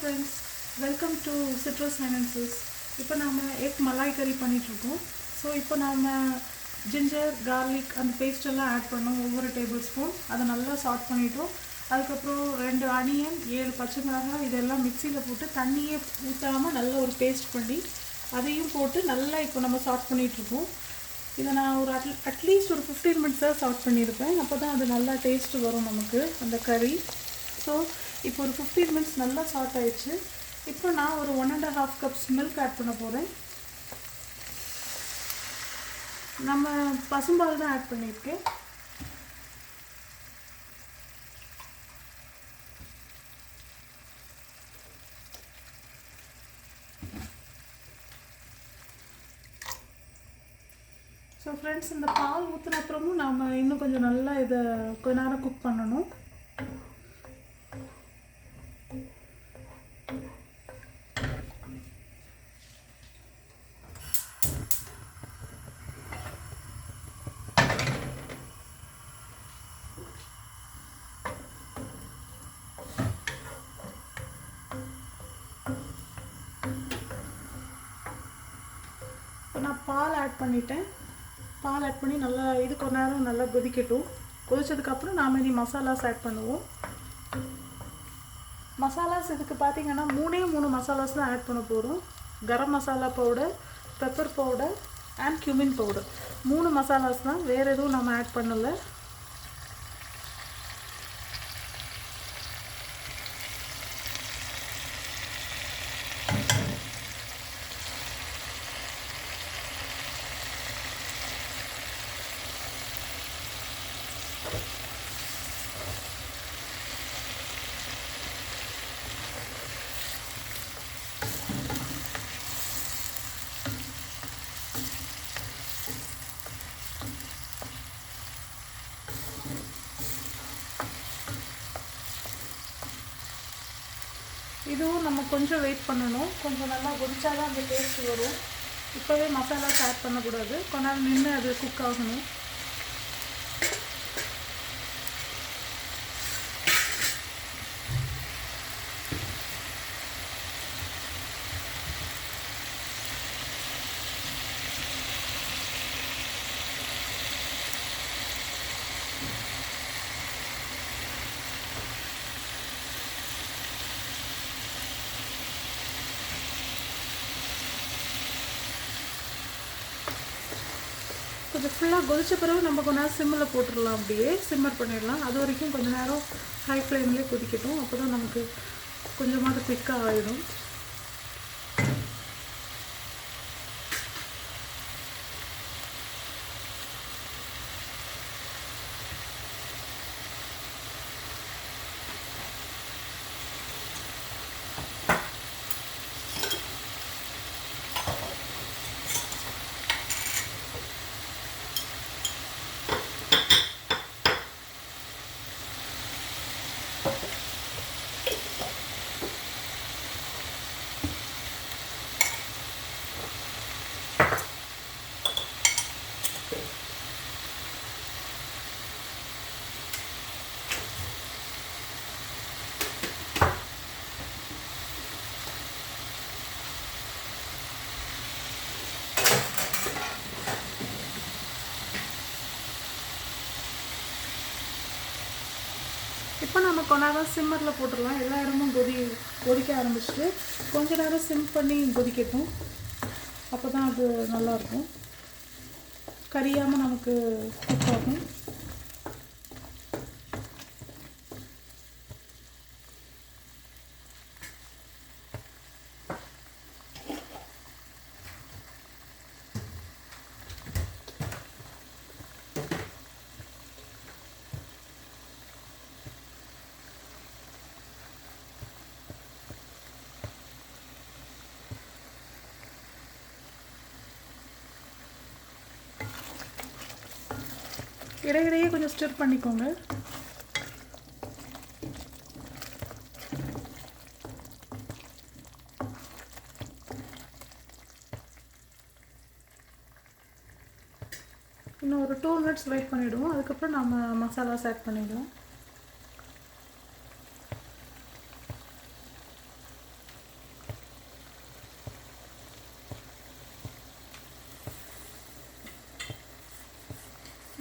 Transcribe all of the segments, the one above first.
friends, welcome to Citrus Finances. இப்போ நாம egg Malay கறி பண்ணிட்டு இருக்கோம். ஸோ இப்போ நாம ஜிஞ்சர் கார்லிக் அந்த பேஸ்ட் எல்லாம் ஆட் பண்ணோம் ஒவ்வொரு டேபிள் ஸ்பூன். அதை நல்லா சாட் பண்ணிட்டோம். அதுக்கப்புறம் 2 ஆனியன் 7 பச்சை மிளகாய் இதெல்லாம் மிக்சியில் போட்டு தண்ணியே ஊற்றாமல் நல்லா ஒரு பேஸ்ட் பண்ணி அதையும் போட்டு நல்லா இப்போ நம்ம சாட் பண்ணிகிட்ருக்கோம். இதை நான் ஒரு அட்லீஸ்ட் ஒரு 15 மினிட்ஸாக சாட் பண்ணியிருப்பேன். அப்போ தான் அது நல்லா டேஸ்ட்டு வரும் நமக்கு அந்த கறி. ஸோ இப்போ ஒரு 15 மினிட்ஸ் நல்லா சாட் ஆயிடுச்சு. இப்போ நான் ஒரு 1.5 கப்ஸ் மில்க் ஆட் பண்ண போகிறேன். நம்ம பசும்பால் தான் ஆட் பண்ணியிருக்கேன். ஸோ ஃப்ரெண்ட்ஸ், இந்த பால் ஊற்றின அப்புறமும் நாம் இன்னும் கொஞ்சம் நல்லா இதை கொஞ்ச நேரம் குக் பண்ணணும். இப்போ நான் பால் ஆட் பண்ணிட்டேன். பால் ஆட் பண்ணி நல்லா இது கொஞ்ச நேரம் நல்லா கொதிக்கட்டும். கொதிச்சதுக்கப்புறம் நாம் இனி மசாலாஸ் ஆட் பண்ணுவோம். மசாலாஸ் இதுக்கு பார்த்திங்கன்னா 3 மசாலாஸ் தான் ஆட் பண்ண போகிறோம். Garam masala powder, pepper powder and cumin powder. 3 masalas தான், வேறு எதுவும் நம்ம ஆட் பண்ணலை. இதுவும் நம்ம கொஞ்சம் வெயிட் பண்ணணும். கொஞ்சம் நல்லா கொதிச்சா தான் அந்த டேஸ்ட் வரும். இப்போவே மசாலாஸ் ஆட் பண்ணக்கூடாது. கொஞ்ச நேரம் நின்று அது குக் ஆகணும். கொஞ்சம் ஃபுல்லாக கொதிச்ச பிறகு நம்ம கொஞ்ச நேரம் சிம்மில் போட்டுடலாம். அப்படியே சிம்மர் பண்ணிடலாம். அது வரைக்கும் கொஞ்சம் நேரம் ஹை ஃப்ளேம்லேயே கொதிக்கட்டும். அப்போ தான் நமக்கு கொஞ்சமாக குயிக்காக ஆகிடும். இப்போ நம்ம கொஞ்ச நேரம் சிம்மரில் போட்டுடலாம். எல்லா இடமும் கொதிக்க ஆரம்பிச்சுட்டு கொஞ்ச நேரம் சிம் பண்ணி கொதிக்கட்டும். அப்போ தான் அது நல்லாயிருக்கும், கரியாமல் நமக்கு குக் ஆகும். இடையிடையே கொஞ்சம் ஸ்டிர் பண்ணிக்கோங்க. இன்னும் ஒரு 2 மினிட்ஸ் வெயிட் பண்ணிவிடுவோம். அதுக்கப்புறம் நம்ம மசாலாஸ் ஆட் பண்ணிடுவோம்.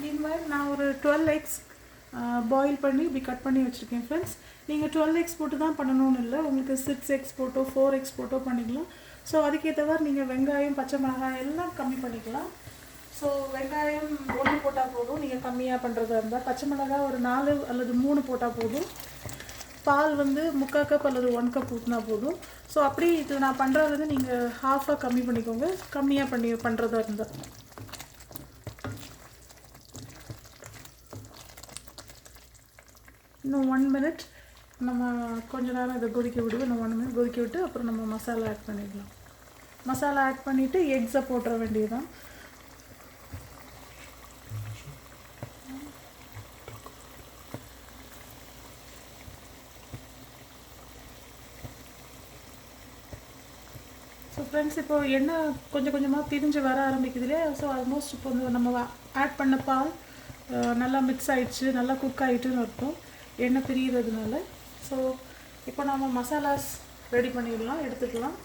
மீன்வைல் நான் ஒரு 12 எக்ஸ் பாயில் பண்ணி இப்படி கட் பண்ணி வச்சுருக்கேன் ஃப்ரெண்ட்ஸ். நீங்கள் 12 எக்ஸ் போட்டு தான் பண்ணணும்னு இல்லை, உங்களுக்கு 6 எக்ஸ் போட்டோ 4 எக்ஸ் போட்டோ பண்ணிக்கலாம். ஸோ அதுக்கேற்றவாறு நீங்கள் வெங்காயம் பச்சை மிளகாய் எல்லாம் கம்மி பண்ணிக்கலாம். ஸோ வெங்காயம் 1 போட்டால் போதும் நீங்கள் கம்மியாக பண்ணுறதா இருந்தால். பச்சை மிளகாய் ஒரு 4 அல்லது 3 போட்டால் போதும். பால் வந்து 3/4 கப் அல்லது 1 கப் ஊற்றினா போதும். ஸோ அப்படி இது நான் பண்ணுறது வந்து நீங்கள் ஹாஃபாக கம்மி பண்ணிக்கோங்க, கம்மியாக பண்ணுறதா இருந்தால். இன்னும் 1 மினிட் நம்ம கொஞ்ச நேரம் இதை கொதிக்க விடுவோம். இன்னும் 1 மினிட் கொதிக்க விட்டு அப்புறம் நம்ம மசாலா ஆட் பண்ணிடலாம். மசாலா ஆட் பண்ணிவிட்டு எக்ஸை போட்டுற வேண்டியதுதான். ஸோ ஃப்ரெண்ட்ஸ், இப்போ எண்ணெய் கொஞ்சம் கொஞ்சமாக பிரிஞ்சு வர ஆரம்பிக்குது இல்லையா? ஸோ ஆல்மோஸ்ட் இப்போ வந்து நம்ம ஆட் பண்ண பால் நல்லா மிக்ஸ் ஆகிடுச்சு, நல்லா குக் ஆகிட்டுன்னு அர்த்தம் எண்ணெய் பிரிகிறதுனால. ஸோ இப்போ நம்ம மசாலாஸ் ரெடி பண்ணிடலாம், எடுத்துக்கலாம்.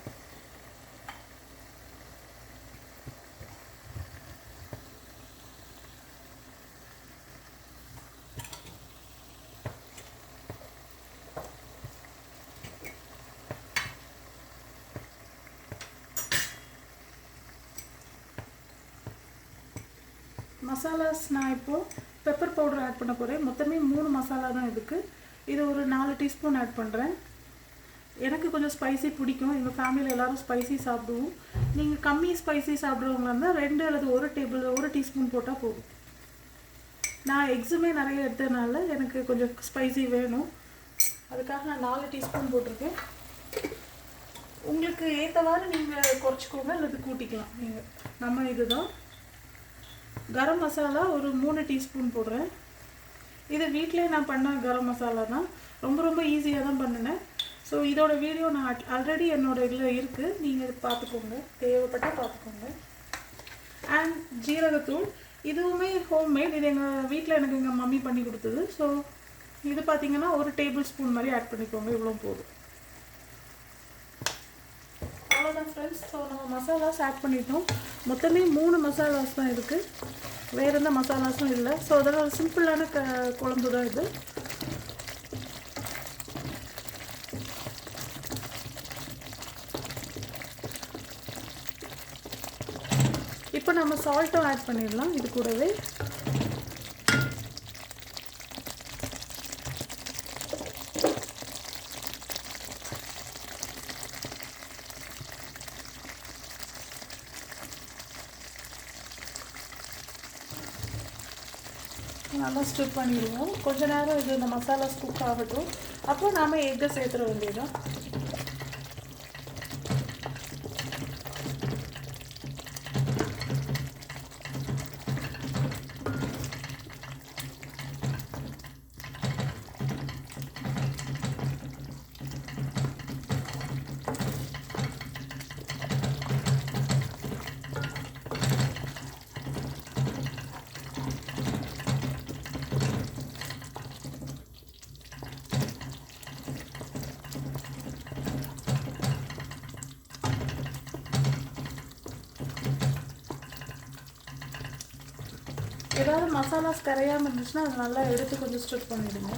மசாலாஸ் நான் இப்போது பெப்பர் பவுடர் ஆட் பண்ண போகிறேன். மொத்தமே 3 மசாலா தான் இதுக்கு. இது ஒரு 4 டீஸ்பூன் ஆட் பண்ணுறேன். எனக்கு கொஞ்சம் ஸ்பைசி பிடிக்கும், எங்கள் ஃபேமிலியில் எல்லோரும் ஸ்பைசி சாப்பிடுவோம். நீங்கள் கம்மி ஸ்பைசி சாப்பிட்றவங்களா இருந்தால் 2 அல்லது 1 டீஸ்பூன் போட்டால் போதும். நான் எக்ஸுமே நிறைய எடுத்ததுனால எனக்கு கொஞ்சம் ஸ்பைசி வேணும், அதுக்காக நான் 4 டீஸ்பூன் போட்டிருக்கேன். உங்களுக்கு ஏற்றவாறு நீங்கள் குறைச்சிக்கோங்க அல்லது கூட்டிக்கலாம். நீங்கள் நம்ம இதுதான். கரம் மசாலா ஒரு 3 டீஸ்பூன் போடுறேன். இது வீட்டிலே நான் பண்ண கரம் மசாலா தான், ரொம்ப ரொம்ப ஈஸியாக தான் பண்ணினேன். ஸோ இதோட வீடியோ நான் ஆல்ரெடி என்னோடய இதில் இருக்குது, நீங்கள் பார்த்துக்கோங்க, தேவைப்பட்டால் பார்த்துக்கோங்க. அண்ட் ஜீரகத்தூள், இதுவுமே ஹோம்மேட். இது எங்கள் வீட்டில் எனக்கு எங்கள் மம்மி பண்ணி கொடுத்தது. ஸோ இது பார்த்திங்கன்னா 1 டேபிள் ஸ்பூன் மாதிரி ஆட் பண்ணிக்கோங்க, இவ்வளோ போதும். அவ்வளோதான் ஃப்ரெண்ட்ஸ். ஸோ நம்ம மசாலாஸ் ஆட் பண்ணிட்டோம். மொத்தமே 3 மசாலாஸ் தான் இருக்குது, வேறு எந்த மசாலாஸும் இல்லை. ஸோ அதனால் சிம்பிளான குழம்பு தான் இது. இப்போ நம்ம சால்ட்டும் ஆட் பண்ணிடலாம் இது கூடவே. நல்லா ஸ்டிப் பண்ணிடுவோம். கொஞ்ச நேரம் இது இந்த மசாலாஸ் குக் ஆகட்டும். அப்புறம் நாம் எக்கை சேர்த்துற வேண்டியதுதான். ஏதாவது மசாலாஸ் கரையாமல் இருந்துச்சுன்னா அது நல்லா எடுத்து கொஞ்சம் ஸ்டிப் பண்ணிடுங்க.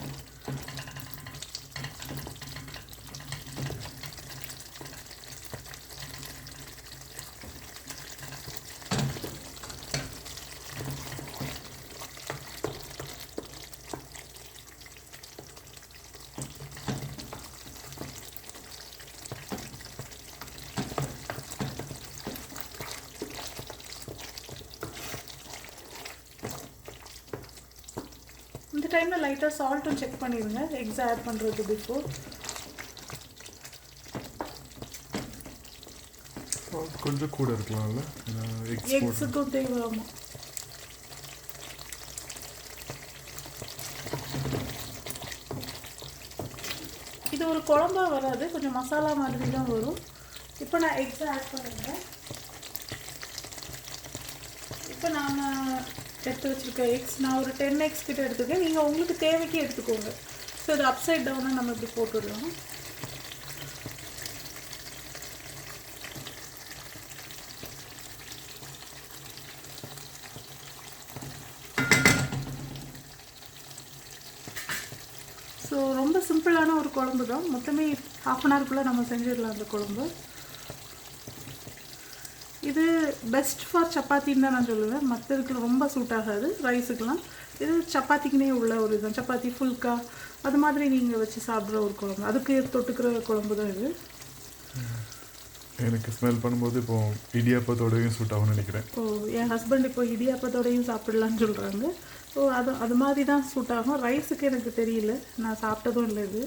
இந்த டைமில் லைட்டாக சால்ட்டும் செக் பண்ணிடுங்க, எக்ஸ் ஆட் பண்ணுறது பிஃபோர். கொஞ்சம் கூட இருக்கலாம்ல, எக்ஸுக்கும் தேவையாமா. இது ஒரு குழம்பா வராது, கொஞ்சம் மசாலா மாதிரி தான் வரும். இப்போ நான் எக்ஸை ஆட் பண்ணிடுறேன். இப்போ நான் எடுத்து வச்சுருக்க எக்ஸ் நான் ஒரு 10 எக்ஸ் கிட்ட எடுத்துக்கேன். நீங்கள் உங்களுக்கு தேவைக்கு எடுத்துக்கோங்க. ஸோ இது அப்சைட் டவுனாக நம்ம இப்படி போட்டுடலாம். குழம்பு தான், மொத்தமே ஹாஃப் அன் ஹவர்க்குள்ளே நம்ம செஞ்சிடலாம் அந்த குழம்பு. இது பெஸ்ட் ஃபார் சப்பாத்தின்னு தான் நான் சொல்லுவேன், மற்றதுக்கு ரொம்ப சூட் ஆகாது ரைஸுக்கெலாம். இது சப்பாத்திக்குனே உள்ள ஒரு இதுதான், சப்பாத்தி ஃபுல்கா அது மாதிரி நீங்கள் வச்சு சாப்பிட்ற ஒரு குழம்பு, அதுக்கு தொட்டுக்கிற குழம்பு தான் இது. எனக்கு ஸ்மெல் பண்ணும்போது இப்போ இடியாப்பத்தோடையும் சூட் ஆகும்னு நினைக்கிறேன். ஓ, என் ஹஸ்பண்ட் இப்போ இடியாப்பத்தோடையும் சாப்பிடலான்னு சொல்கிறாங்க. ஸோ அது மாதிரி தான் சூட் ஆகும். ரைஸுக்கு எனக்கு தெரியல, நான் சாப்பிட்டதும் இல்லை இது.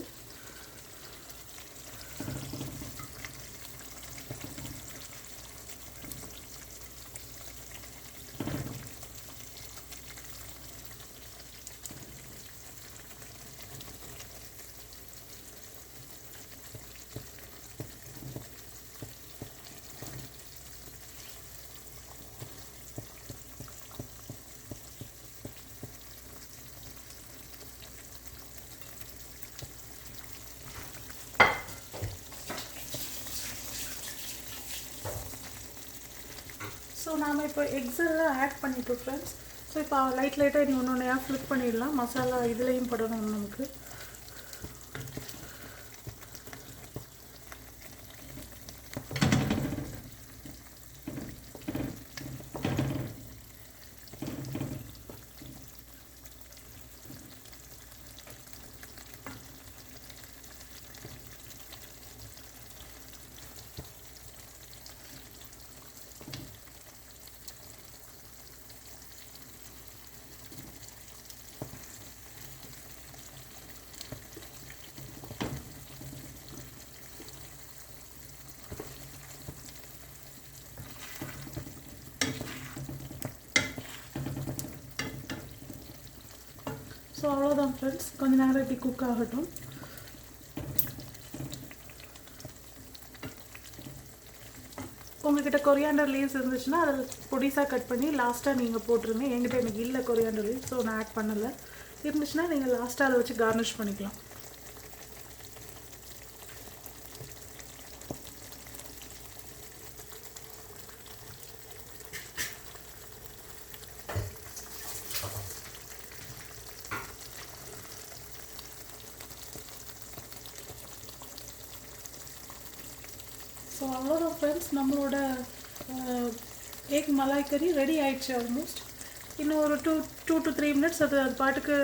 ஸோ நாம் இப்போ எக்ஸ் எல்லாம் ஆட் பண்ணிட்டோம் ஃப்ரெண்ட்ஸ். ஸோ இப்போ லைட்டாக நீ ஒன்று ஃப்ளிப் பண்ணிடலாம், மசாலா இதுலேயும் படணும் நமக்கு. ஸோ அவ்வளோதான் ஃப்ரெண்ட்ஸ், கொஞ்ச நேரம் இப்படி குக் ஆகட்டும். உங்கள்கிட்ட கொரியாண்டர் லீவ்ஸ் இருந்துச்சுன்னா அதில் பொடிசாக கட் பண்ணி லாஸ்ட்டாக நீங்கள் போட்டுருங்க. என்கிட்ட எனக்கு இல்லை கொரியாண்டர் லீவ்ஸ், ஸோ நான் ஆட் பண்ணலை. இருந்துச்சுன்னா நீங்கள் லாஸ்ட்டாக அதை வச்சு கார்னிஷ் பண்ணிக்கலாம். ஸோ அவ்வளோதான் ஃப்ரெண்ட்ஸ், நம்மளோட எக் மலாய் கறி ரெடி ஆயிடுச்சு ஆல்மோஸ்ட். இன்னும் ஒரு 2 to 3 மினிட்ஸ் அது பாட்டுக்கு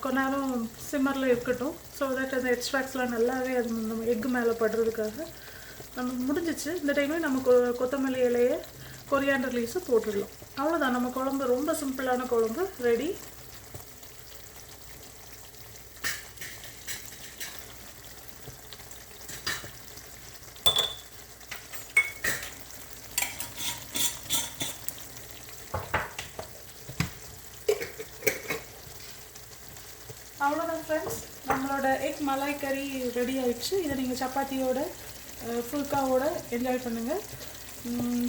கொஞ்ச நேரம் சிம்மரில் இருக்கட்டும். ஸோ தட் அந்த எக்ஸ்ட்ராக்ட்ஸ்லாம் நல்லாவே அது நம்ம எக்கு மேலே படுறதுக்காக நமக்கு முடிஞ்சிச்சு. இந்த டைமில் நம்ம கொத்தமல்லி இலையை கொரியாண்டர் லீவ்ஸை போட்டுடலாம். அவ்வளோதான், நம்ம குழம்பு ரொம்ப சிம்பிளான குழம்பு ரெடி. அவ்வளோதான் ஃப்ரெண்ட்ஸ், நம்மளோட எக் மலாய் கறி ரெடி ஆயிடுச்சு. இதை நீங்கள் சப்பாத்தியோட ஃபுல்காவோட என்ஜாய் பண்ணுங்கள்.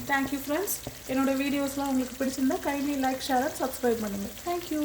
Thank you friends. என்னோடய வீடியோஸ்லாம் உங்களுக்கு பிடிச்சிருந்தா kindly like, share and subscribe பண்ணுங்கள். தேங்க்யூ.